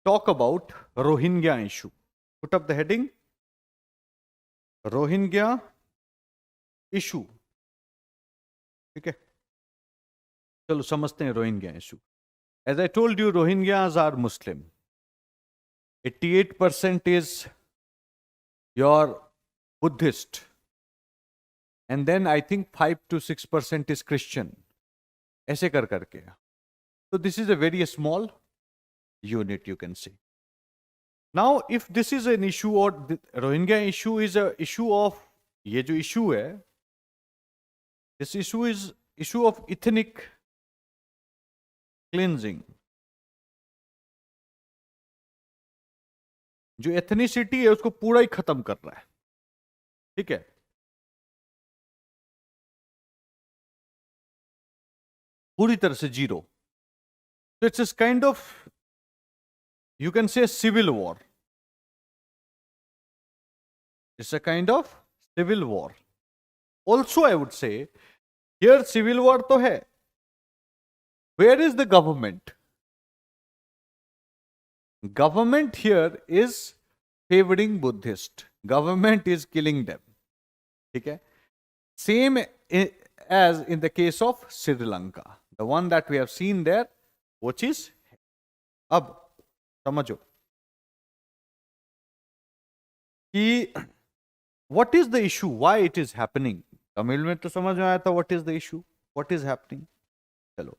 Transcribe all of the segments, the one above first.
talk about Rohingya issue. Put up the heading, Rohingya issue. ठीक है, चलो समझते हैं Rohingya issue. As I told you, Rohingyas are Muslim. 88% is your Buddhist, and then I think 5 to 6% is Christian. ऐसे कर करके. So this is a very small unit, you can say. Now, if this is an issue, or the Rohingya issue is a issue of, ये जो issue है, this issue is issue of ethnic cleansing. जो ethnicity है उसको पूरा ही खत्म कर रहा है. ठीक है, पूरी तरह से जीरो. तो it's kind of, you can say, civil war. It's a kind of civil war. Also, I would say, here civil war तो है. Where is the government? Government here is favoring Buddhist. Government is killing them. ठीक है? Same as in the case of Sri Lanka. The one that we have seen there, which is, अब समझो कि what is the issue, why it is happening. Tamil में तो समझ में आया था what is the issue, what is happening. चलो,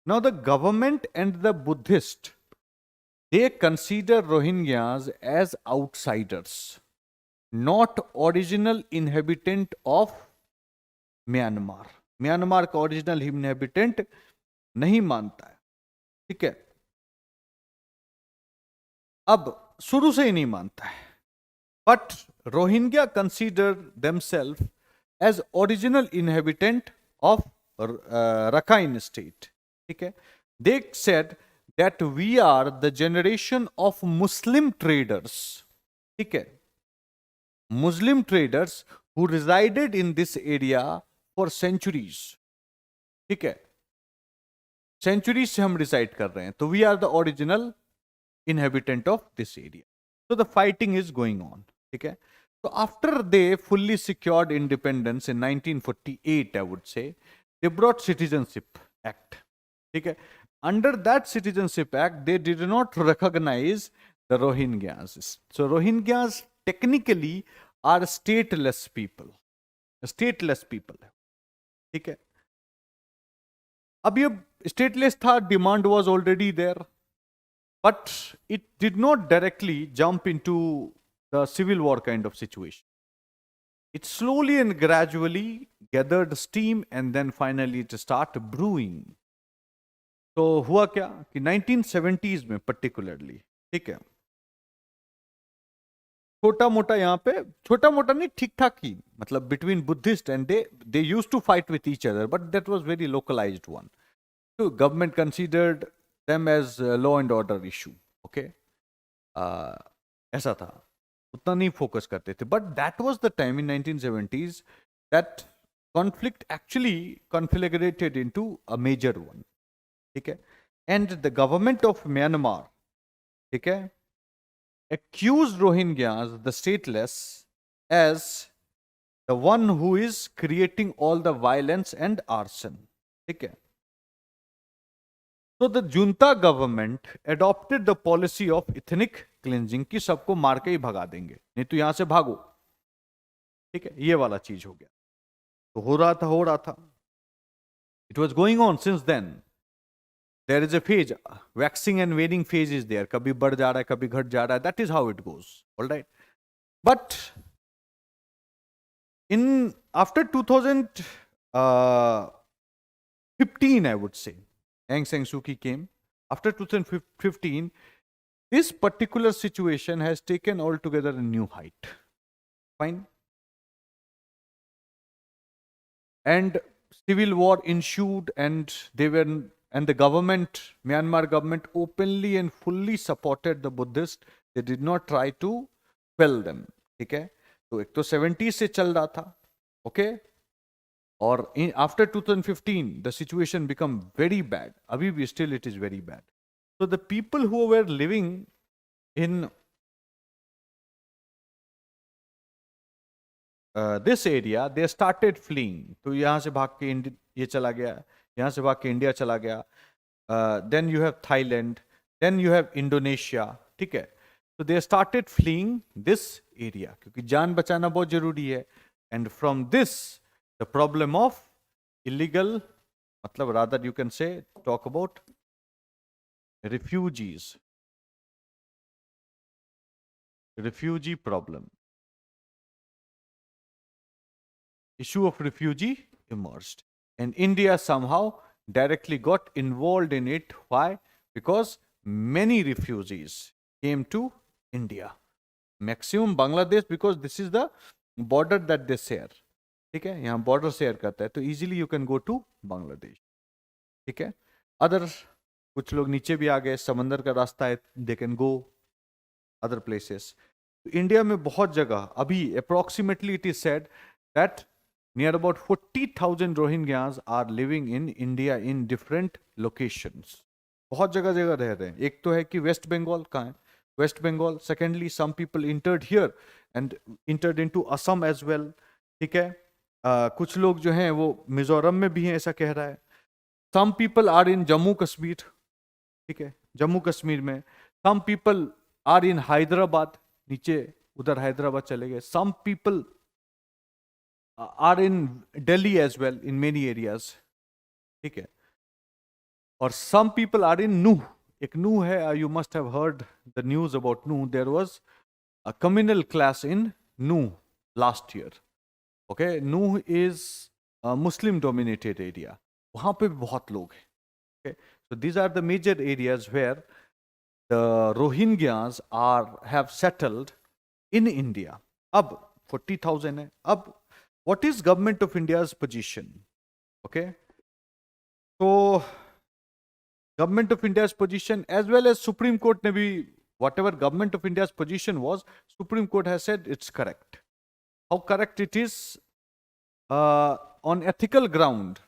now the government and the Buddhist, they consider Rohingyas as outsiders, not original inhabitant of Myanmar. Myanmar का original inhabitant नहीं मानता है. ठीक है, अब शुरू से ही नहीं मानता है. But Rohingya consider themselves as original inhabitant of Rakhine state. ठीक है, they said that we are the generation of Muslim traders. ठीक है, Muslim traders who resided in this area for centuries. ठीक है, सेंचुरीज से हम रिसाइड कर रहे हैं, तो we are the original inhabitant of this area. So the fighting is going on. ठीक है, so after they fully secured independence in 1948, I would say, they brought Citizenship Act. ठीक है, under that Citizenship Act, they did not recognize the Rohingyas. So Rohingyas technically are stateless people. Stateless people. ठीक है, अब ये stateless था, demand was already there. But it did not directly jump into the civil war kind of situation. It slowly and gradually gathered steam and then finally it started brewing. तो हुआ क्या कि 1970s में particularly, ठीक है, छोटा मोटा यहाँ पे, छोटा मोटा नहीं, ठीक ठाक ही, मतलब between Buddhist and they used to fight with each other, but that was very localized one. So government considered them as law and order issue. Okay, ऐसा था, उतना नहीं फोकस करते थे. But that was the time in 1970s that conflict actually conflagrated into a major one. ठीक है, and the government of Myanmar, ठीक है, accused Rohingyas, the stateless, as the one who is creating all the violence and arson. ठीक है, so the junta government adopted the policy of ethnic cleansing कि सबको मार के ही भगा देंगे, नहीं तो यहां से भागो. ठीक है, ये वाला चीज हो गया. तो हो रहा था. It was going on since then. There is a phase, waxing and waning phase is there. कभी बढ़ जा रहा है, कभी घट जा रहा है. That is how it goes. All right. But in after 2015, I would say, Aung San Suu Kyi came. After 2015, this particular situation has taken altogether a new height. Fine. And civil war ensued, and the government, Myanmar government, openly and fully supported the Buddhists. They did not try to quell them. ठीक है, तो एक तो 70s से चल रहा था. Okay. और after 2015 the situation become very bad. अभी भी still it is very bad. So the people who were living in this area they started fleeing. तो यहाँ से भाग के ये चला गया, यहाँ से भाग के इंडिया चला गया. Then you have Thailand, then you have Indonesia. ठीक है. So they started fleeing this area क्योंकि जान बचाना बहुत जरूरी है. And from this the problem of illegal, मतलब rather you can say, talk about refugees, refugee problem, issue of refugee emerged, and India somehow directly got involved in it. Why? Because many refugees came to India, maximum Bangladesh, because this is the border that they share. ठीक है, यहाँ border share करता है, तो easily you can go to Bangladesh. ठीक है. Other कुछ लोग नीचे भी आ गए, समंदर का रास्ता है, they can go other places. India में बहुत जगह अभी approximately it is said that near about 40,000 Rohingyas are living in India in different locations. बहुत जगह जगह रह रहे हैं. एक तो है कि वेस्ट बंगाल कहाँ है, West Bengal. Secondly some people entered here and entered into Assam as well. ठीक है. कुछ लोग जो हैं वो मिजोरम में भी हैं, ऐसा कह रहा है. Some people are in Jammu Kashmir. ठीक है, जम्मू कश्मीर में. Some people are in Hyderabad, नीचे उधर हैदराबाद चले गए. Some people are in Delhi as well in many areas. ठीक है. और some people are in Nuh. एक Nuh है, you must have heard the news about Nuh. There was a communal clash in Nuh last year. Okay, Nuh is a Muslim dominated area. वहाँ पे बहुत लोग हैं. Okay, so these are the major areas where the Rohingyas have settled in India. अब 40,000 है. अब what is government of India's position? Okay, so government of India's position as well as Supreme Court ne bhi, whatever government of India's position was, Supreme Court has said it's correct. How correct it is? On ethical ground,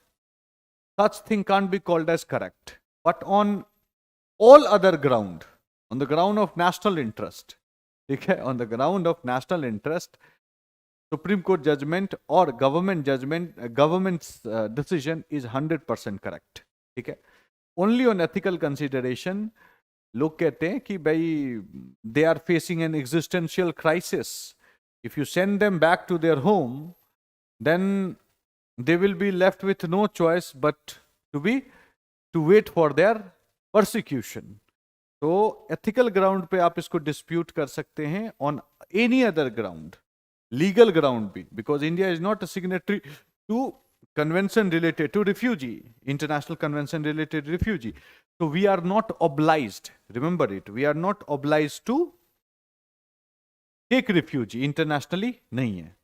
such thing can't be called as correct. But on all other ground, on the ground of national interest, okay, on the ground of national interest, Supreme Court judgment or government judgment, government's decision is 100% correct. ठीक है. Only on ethical consideration, लोग कहते हैं कि भाई they are facing an existential crisis. If you send them back to their home, then they will be left with no choice but to wait for their persecution. तो ethical ground पे आप इसको dispute कर सकते हैं. On any other ground, legal ground bhi, because India is not a signatory to convention related to refugee, international convention related to refugee. So we are not obliged, remember it, we are not obliged to take refugee internationally, नहीं है.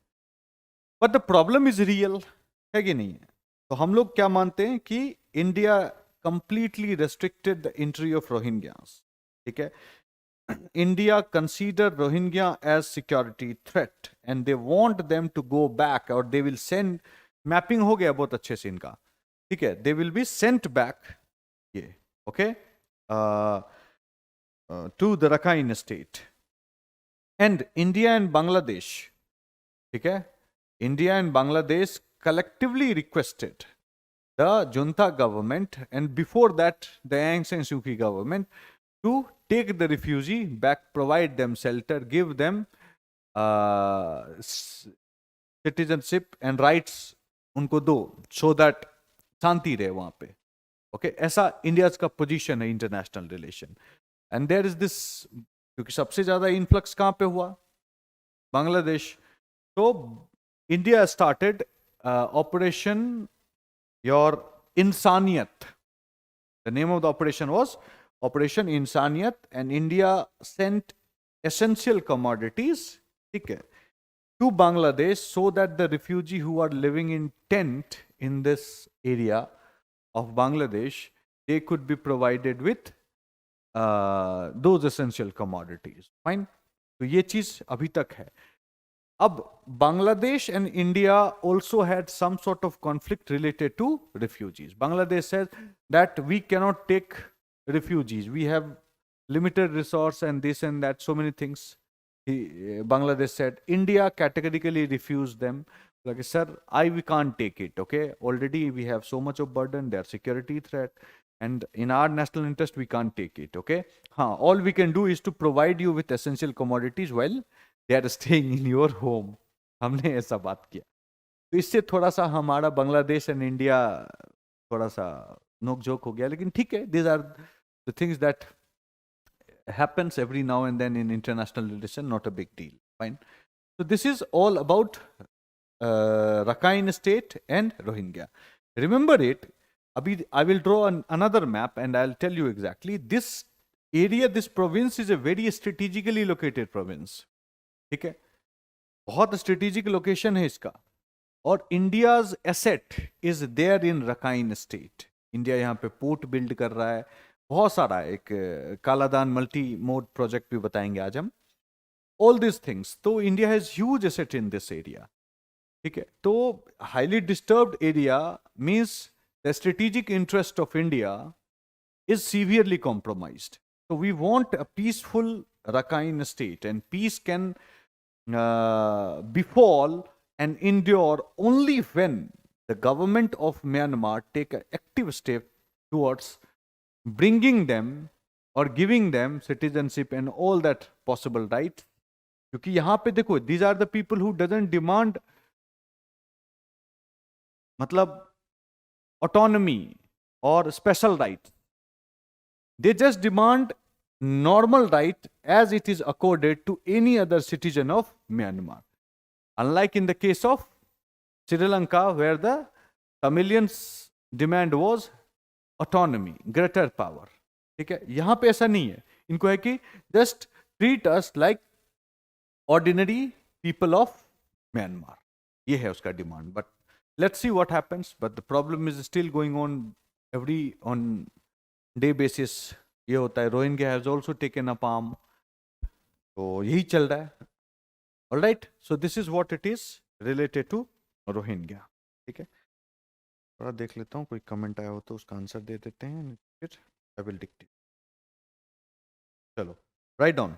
But the problem is real, है कि नहीं है. तो हम लोग क्या मानते हैं कि India completely restricted the entry of Rohingyas. ठीक है. India consider Rohingya as security threat and they want them to go back, or they will send, mapping हो गया बहुत अच्छे से इनका. ठीक है. They will be sent back, ये, okay, to the Rakhine state. And India and Bangladesh, ठीक है, India and Bangladesh collectively requested the junta government, and before that the Aung San Suu Kyi government, to take the refugee back, provide them shelter, give them citizenship and rights उनको दो, so that शांति रहे वहाँ पे. Okay, ऐसा India का position है international relation. And there is this, क्योंकि सबसे ज्यादा इन्फ्लक्स कहाँ पे हुआ? बांग्लादेश. तो India started operation your Insaniyat. The name of the operation was Operation Insaniyat, and India sent essential commodities, ठीक है, to Bangladesh so that the refugee who are living in tent in this area of Bangladesh, they could be provided with those essential commodities. Fine. तो ये चीज अभी तक है. अब Bangladesh and India also had some sort of conflict related to refugees. Bangladesh says that we cannot take refugees. We have limited resource and this and that, so many things. Bangladesh said. India categorically refused them. Like, sir, we can't take it. Okay, already we have so much of burden. Their security threat, and in our national interest, we can't take it. Okay, all we can do is to provide you with essential commodities while they are staying in your home. हमने ऐसा बात किया. तो इससे थोड़ा सा हमारा Bangladesh and India थोड़ा सा नोक झोंक हो गया, लेकिन ठीक है. these are the things that happens every now and then in international relation, not a big deal. Fine. So this is all about Rakhine State and Rohingya. Remember it. Abhi, I will draw another map and I'll tell you exactly. This area, this province is a very strategically located province. ठीक है, बहुत strategic location है इसका. और India's asset is there in Rakhine state. India यहाँ पे port build कर रहा है, बहुत सारा. एक कालादान मल्टी मोड प्रोजेक्ट भी बताएंगे आज हम. All this things. तो India has huge asset in this area. ठीक है, तो highly disturbed area means the strategic interest of India is severely compromised. So we want a peaceful Rakhine state, and peace can befall and endure only when the government of Myanmar take an active step towards bringing them or giving them citizenship and all that possible rights. क्योंकि यहाँ पे देखो, these are the people who doesn't demand मतलब autonomy or special rights. They just demand normal right as it is accorded to any other citizen of Myanmar. Unlike in the case of Sri Lanka, where the Tamilians' demand was autonomy, greater power. ठीक है, यहाँ पे ऐसा नहीं है. इनको है कि just treat us like ordinary people of Myanmar. ये है उसका demand. But let's see what happens. But the problem is still going on on day basis. ये होता है. Rohingya has also taken up arm. तो यही चल रहा है. Alright, so this is what it is related to Rohingya. ठीक है, थोड़ा देख लेता हूँ कोई कमेंट आया हो तो उसका आंसर दे देते हैं, फिर आई विल डिक्टेट. चलो, राइट डाउन.